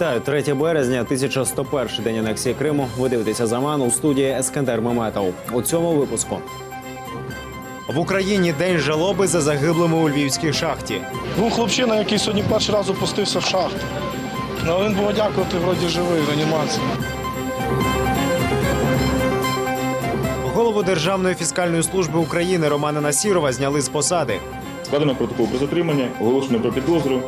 Вітаю, 3 березня, 1101 день анексії Криму. Ви дивитеся «Заман», у студії Ескандер Меметов. У цьому випуску. В Україні день жалоби за загиблими у львівській шахті. Був хлопчина, який сьогодні перший раз опустився в шахту. Але він був, дякувати, вроді живий, в реанімації. Голову Державної фіскальної служби України Романа Насірова зняли з посади. Складено протокол про затримання, оголошено про підозру.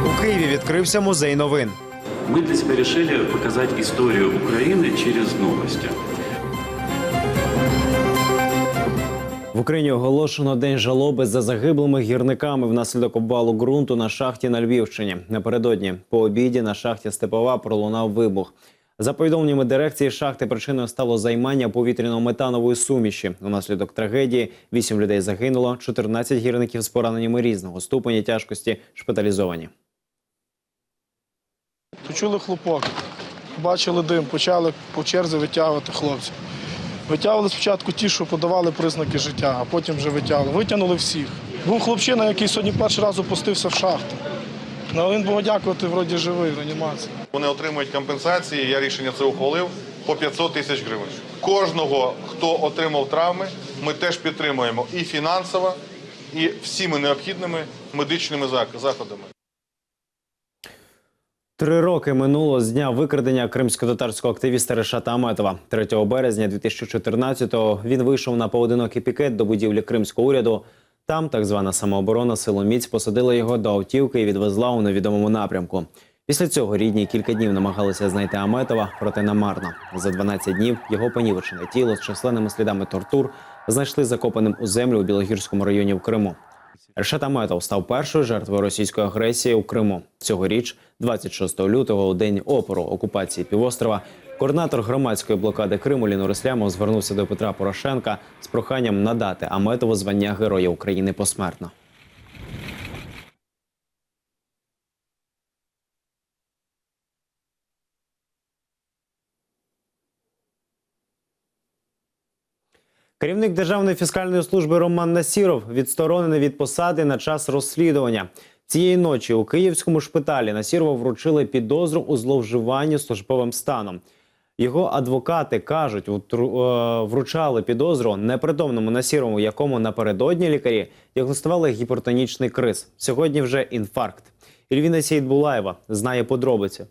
У Києві відкрився музей новин. Мы для себя решили показать историю Украины через новости. В Україні оголошено день жалоби за загиблими гірниками внаслідок обвалу ґрунту на шахті на Львівщині. Напередодні по обіді на шахті Степова пролунав вибух. За повідомленнями дирекції шахти, причиною стало займання повітряно-метанової суміші. Унаслідок трагедії 8 людей загинуло, 14 гірників з пораненнями різного ступеня тяжкості шпиталізовані. Почули хлопок, бачили дим, почали по черзі витягувати хлопців. Витягували спочатку ті, що подавали признаки життя, а потім вже витягли. Витягнули всіх. Був хлопчина, який сьогодні перший раз опустився в шахту. Але він був, дякувати, вроді живий, в реанімації. Вони отримують компенсації, я рішення це ухвалив, по 500 тисяч гривень. Кожного, хто отримав травми, ми теж підтримуємо і фінансово, і всіми необхідними медичними заходами. 3 роки минуло з дня викрадення кримсько-татарського активіста Решата Аметова. 3 березня 2014-го він вийшов на поодинокий пікет до будівлі кримського уряду. Там так звана самооборона «Силоміць» посадила його до автівки і відвезла у невідомому напрямку. Після цього рідні кілька днів намагалися знайти Аметова, проте намарно. За 12 днів його понівечене тіло з численними слідами тортур знайшли закопаним у землю у Білогірському районі в Криму. Решат Аметов став першою жертвою російської агресії у Криму. Цьогоріч, 26 лютого, у день опору окупації півострова, координатор громадської блокади Криму Лінур Ислямов звернувся до Петра Порошенка з проханням надати Аметову звання Героя України посмертно. Керівник Державної фіскальної служби Роман Насіров відсторонений від посади на час розслідування. Цієї ночі у київському шпиталі Насірову вручили підозру у зловживанні службовим станом. Його адвокати кажуть, вручали підозру непритомному Насірову, якому напередодні лікарі діагностували гіпертонічний криз. Сьогодні вже інфаркт. Ільвіна Сейдбулаєва знає подробиці.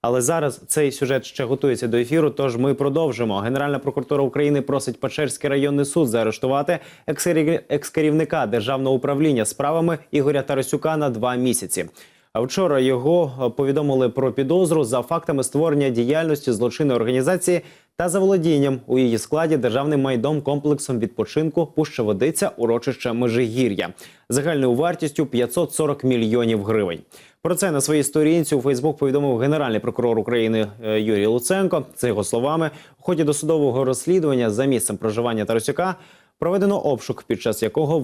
Але зараз цей сюжет ще готується до ефіру, тож ми продовжимо. Генеральна прокуратура України просить Печерський районний суд заарештувати екс-керівника Державного управління справами Ігоря Тарасюка на 2 місяці. А вчора його повідомили про підозру за фактами створення діяльності злочинної організації та заволодінням у її складі державним майном комплексом відпочинку Пуща-Водиця, урочище Межигір'я, загальною вартістю 540 мільйонів гривень. Про це на своїй сторінці у Фейсбук повідомив Генеральний прокурор України Юрій Луценко. За його словами, у ході досудового розслідування за місцем проживання Тарасюка проведено обшук, під час якого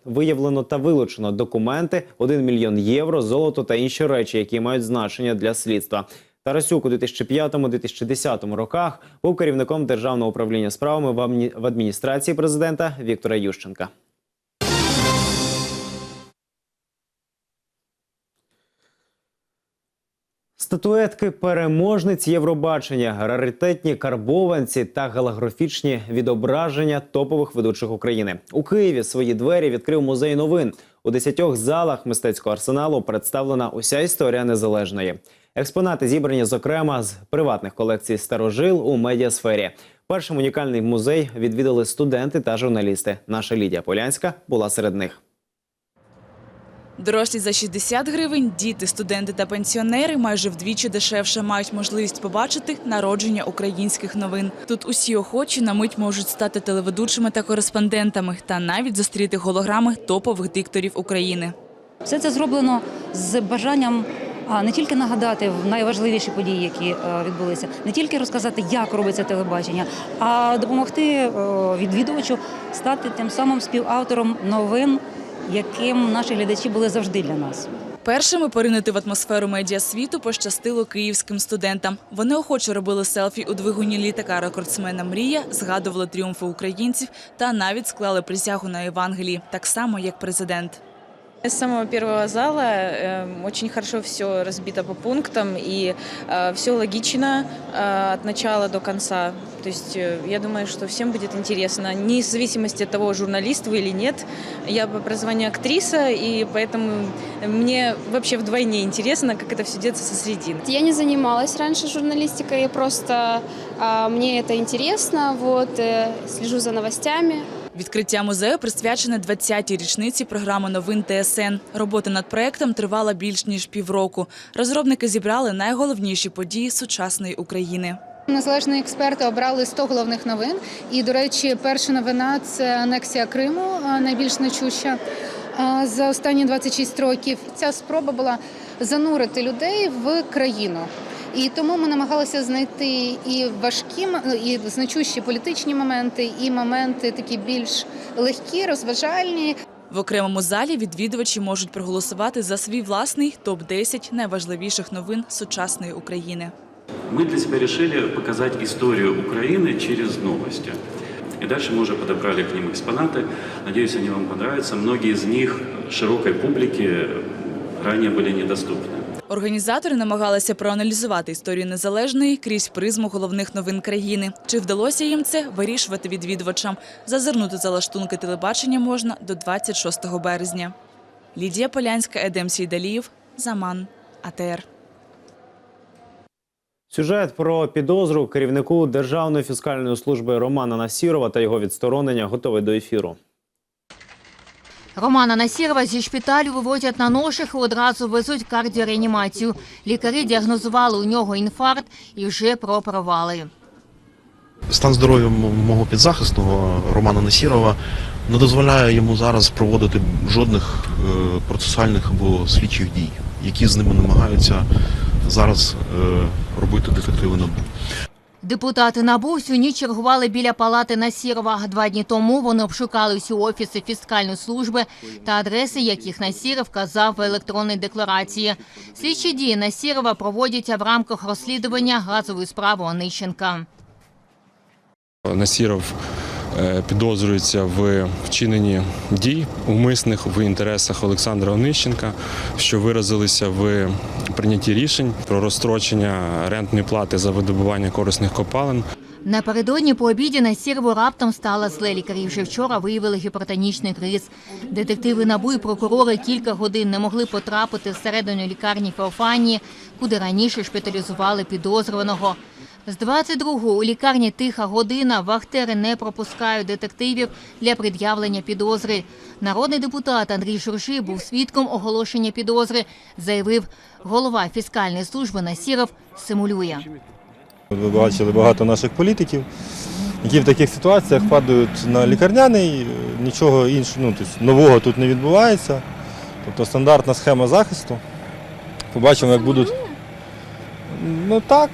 виявлено та вилучено документи, 1 мільйон євро, золото та інші речі, які мають значення для слідства. Тарасюк у 2005-2010 роках був керівником Державного управління справами в адміністрації президента Віктора Ющенка. Статуетки переможниць Євробачення, раритетні карбованці та голографічні відображення топових ведучих України. У Києві свої двері відкрив музей новин. У 10 залах мистецького арсеналу представлена уся історія Незалежної. Експонати зібрані, зокрема, з приватних колекцій старожил у медіасфері. Першим унікальний музей відвідали студенти та журналісти. Наша Лідія Полянська була серед них. Дорослі за 60 гривень, діти, студенти та пенсіонери майже вдвічі дешевше мають можливість побачити народження українських новин. Тут усі охочі на мить можуть стати телеведучими та кореспондентами та навіть зустріти голограми топових дикторів України. Все це зроблено з бажанням не тільки нагадати найважливіші події, які відбулися, не тільки розказати, як робиться телебачення, а допомогти відвідувачу стати тим самим співавтором новин, яким наші глядачі були завжди для нас. Першими поринути в атмосферу медіасвіту пощастило київським студентам. Вони охоче робили селфі у двигуні літака рекордсмена «Мрія», згадували тріумфи українців та навіть склали присягу на Євангелії, так само, як президент. С самого первого зала очень хорошо все разбито по пунктам и все логично от начала до конца. То есть я думаю, что всем будет интересно, вне зависимости от того, журналист вы или нет. Я по образованию актриса, и поэтому мне вообще вдвойне интересно, как это все делается со средины. Я не занималась раньше журналистикой, просто мне это интересно, слежу за новостями. Відкриття музею присвячене 20-й річниці програми новин ТСН. Робота над проєктом тривала більш ніж півроку. Розробники зібрали найголовніші події сучасної України. Незалежні експерти обрали 100 головних новин. І, до речі, перша новина – це анексія Криму, найбільш значуща за останні 26 років. Ця спроба була занурити людей в країну. І тому ми намагалися знайти і важкі, і значущі політичні моменти, і моменти такі більш легкі, розважальні. В окремому залі відвідувачі можуть проголосувати за свій власний топ-10 найважливіших новин сучасної України. Мы для себя решили показать историю Украины через новости. И дальше мы уже подобрали к ним экспонаты. Надеюсь, они вам понравятся. Многие из них широкой публике ранее были недоступны. Організатори намагалися проаналізувати історію Незалежної крізь призму головних новин країни. Чи вдалося їм це, вирішувати відвідувачам. Зазирнути за лаштунки телебачення можна до 26 березня. Лідія Полянська, Едем Сейдалієв, Заман, АТР. Сюжет про підозру керівнику Державної фіскальної служби Романа Насірова та його відсторонення готовий до ефіру. Романа Насірова зі шпиталю вивозять на ношах і одразу везуть в кардіореанімацію. Лікарі діагнозували у нього інфаркт і вже прооперували. Стан здоров'я мого підзахисного Романа Насірова не дозволяє йому зараз проводити жодних процесуальних або слідчих дій, які з ними намагаються зараз робити детективи НАБУ. Депутати НАБУ всю ніч чергували біля палати Насірова. 2 дні тому вони обшукали всі офіси фіскальної служби та адреси, яких Насіров вказав в електронній декларації. Слідчі дії Насірова проводяться в рамках розслідування газової справи Онищенка. Насіров підозрюється в вчиненні дій умисних в інтересах Олександра Онищенка, що виразилися в прийнятті рішень про розстрочення рентної плати за видобування корисних копалин. Напередодні по обіді Насірову раптом стало зле. Лікарі вже вчора виявили гіпертонічний криз. Детективи НАБУ і прокурори кілька годин не могли потрапити всередину лікарні Феофанії, куди раніше шпиталізували підозрюваного. З 22-го у лікарні «Тиха година» вахтери не пропускають детективів для пред'явлення підозри. Народний депутат Андрій Шурший був свідком оголошення підозри. Заявив, голова фіскальної служби Насіров симулює. Ви бачили багато наших політиків, які в таких ситуаціях падають на лікарняний, нічого іншого, нового тут не відбувається. Тобто стандартна схема захисту. Побачимо, як будуть. Так.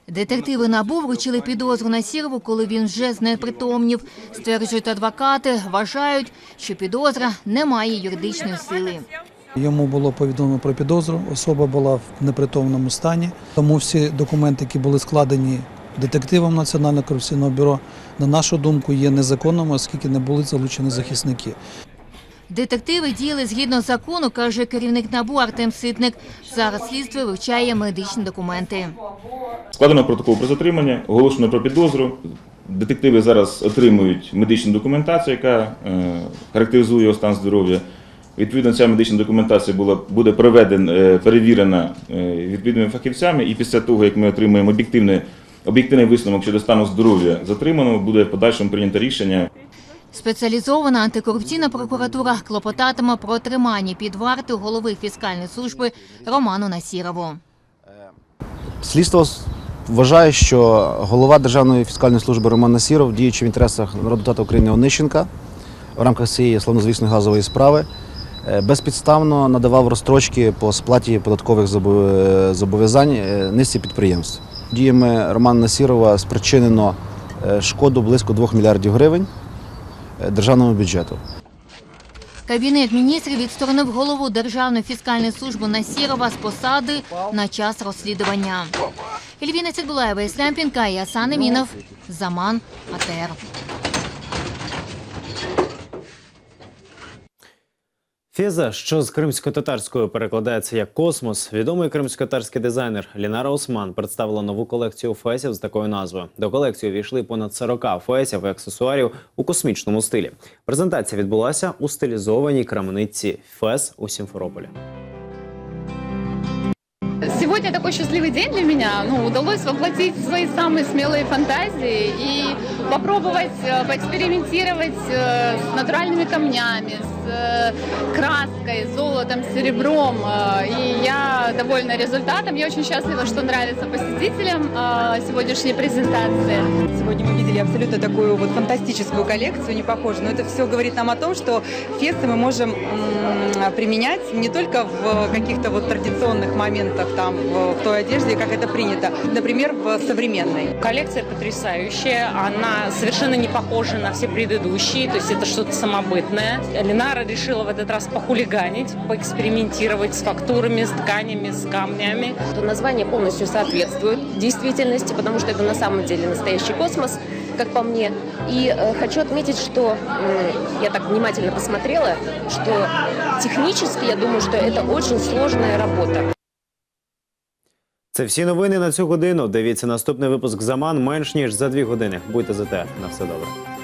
Детективи НАБУ вручили підозру Насірову, коли він вже знепритомнів. Стверджують адвокати, вважають, що підозра не має юридичної сили. Йому було повідомлено про підозру, особа була в непритомному стані. Тому всі документи, які були складені детективом Національного антикорупційного бюро, на нашу думку, є незаконними, оскільки не були залучені захисники. Детективи діяли згідно закону, каже керівник НАБУ Артем Ситник. Зараз слідство вивчає медичні документи. Складено протокол про затримання, оголошено про підозру. Детективи зараз отримують медичну документацію, яка характеризує його стан здоров'я. Відповідно, ця медична документація буде перевірена відповідними фахівцями, і після того, як ми отримаємо об'єктивний висновок щодо стану здоров'я затриманого, буде в подальшому прийнято рішення. Спеціалізована антикорупційна прокуратура клопотатиме про тримання під вартою голови фіскальної служби Роману Насірову. Слідство вважає, що голова Державної фіскальної служби Роман Насіров, діючи в інтересах народного депутата України Онищенка в рамках цієї славнозвісної газової справи, безпідставно надавав розстрочки по сплаті податкових зобов'язань низці підприємств. Діями Романа Насірова спричинено шкоду близько 2 мільярдів гривень державному бюджету. Кабінет міністрів відсторонив голову Державної фіскальної служби Насірова з посади на час розслідування. Ельвіна Цидбулаєва, Ислам Пінка і Асан Емінов. Заман, АТР. Феза, що з кримсько-татарською перекладається як «космос», відомий кримсько-татарський дизайнер Лінара Осман представила нову колекцію фесів з такою назвою. До колекції увійшли понад 40 фесів і аксесуарів у космічному стилі. Презентація відбулася у стилізованій крамниці «Фес» у Сімферополі. Сегодня такой счастливый день для меня. Удалось воплотить свои самые смелые фантазии и попробовать поэкспериментировать с натуральными камнями, с краской, золотом, серебром. И я довольна результатом. Я очень счастлива, что нравится посетителям сегодняшней презентации. Сегодня мы видели абсолютно такую вот фантастическую коллекцию, не похожую, но это все говорит нам о том, что фесы мы можем применять не только в каких-то вот традиционных моментах, там, в той одежде, как это принято, например, в современной. Коллекция потрясающая, она совершенно не похожа на все предыдущие, то есть это что-то самобытное. Линара решила в этот раз похулиганить, поэкспериментировать с фактурами, с тканями, с камнями. Название полностью соответствует действительности, потому что это на самом деле настоящий космос, как по мне. И хочу отметить, что я так внимательно посмотрела, что технически я думаю, что это очень сложная работа. Це всі новини на цю годину. Дивіться наступний випуск «Заман» менш ніж за 2 години. Будьте за те. На все добре.